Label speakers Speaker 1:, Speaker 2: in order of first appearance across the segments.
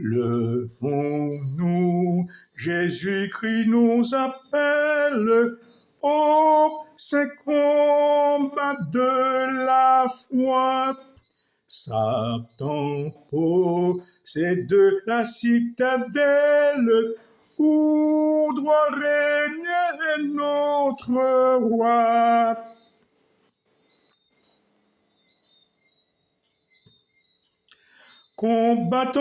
Speaker 1: Levons-nous, Jésus-Christ nous appelle au saint combat de la foi. Satan possède la citadelle où doit régner notre roi. Combattons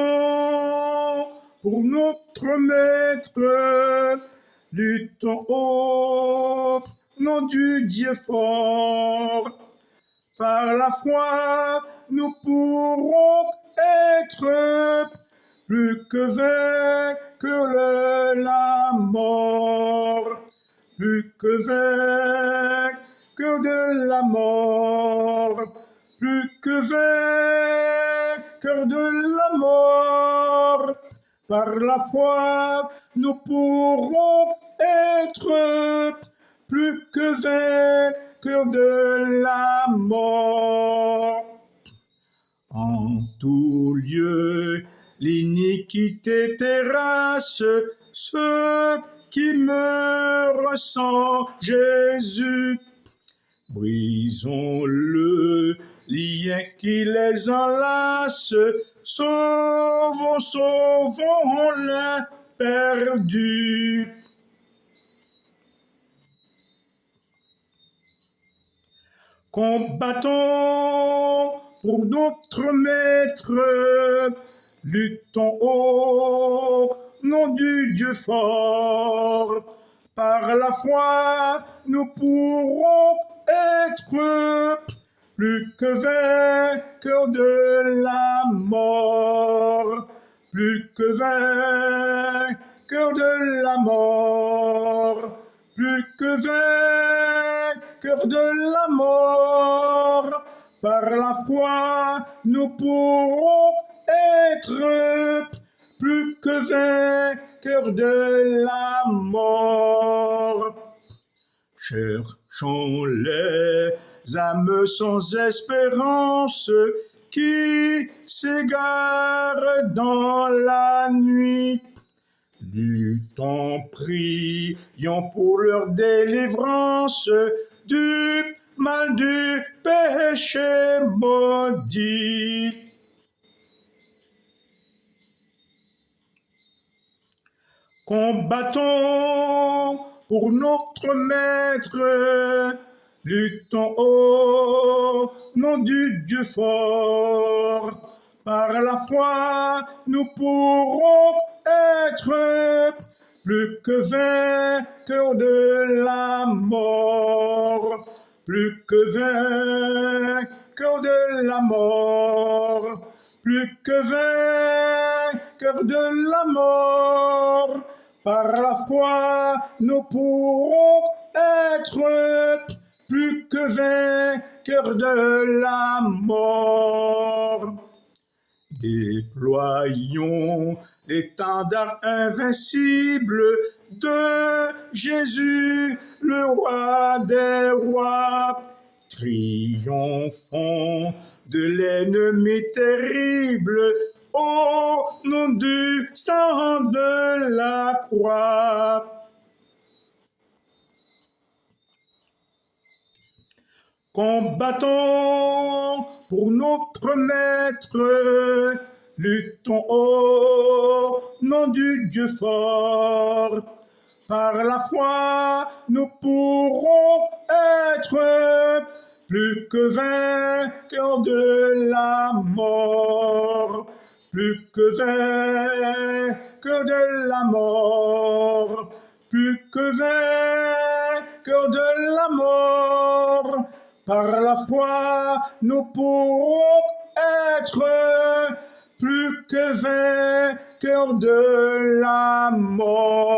Speaker 1: pour notre maître, luttons au nom du Dieu fort. Par la foi, nous pourrons être plus que vainqueurs de la mort, plus que vainqueurs de la mort, plus que vainqueurs de la mort. Par la foi, nous pourrons être plus que vainqueurs de la mort. En tout lieu, l'iniquité terrasse ceux qui meurent sans Jésus. Brisons le lien qui les enlace, sauvons l'imperdu. Combattons pour notre maître, luttons au nom du Dieu fort. Par la foi, nous pourrons être plus que vainqueurs de la mort, plus que vainqueurs de la mort, plus que vainqueurs de la mort. Par la foi, nous pourrons être plus que vainqueurs de la mort. Cherchons les âmes sans espérance qui s'égarent dans la nuit. Luttons, prions pour leur délivrance du mal du péché maudit. Combattons pour notre maître, luttons au nom du Dieu fort. Par la foi, nous pourrons être plus que vainqueurs de la mort, plus que vainqueurs de la mort, plus que vainqueurs de la mort. Par la foi, nous pourrons être plus que vainqueurs de la mort. Déployons l'étendard invincible de Jésus, le roi des rois. Triomphons de l'ennemi terrible au nom du sang de la croix. Combattons pour notre maître, luttons au nom du Dieu fort. Par la foi, nous pourrons être plus que vainqueurs de la mort, plus que vainqueurs de la mort, plus que vainqueurs de la mort. Par la foi, nous pourrons être plus que vainqueurs de la mort.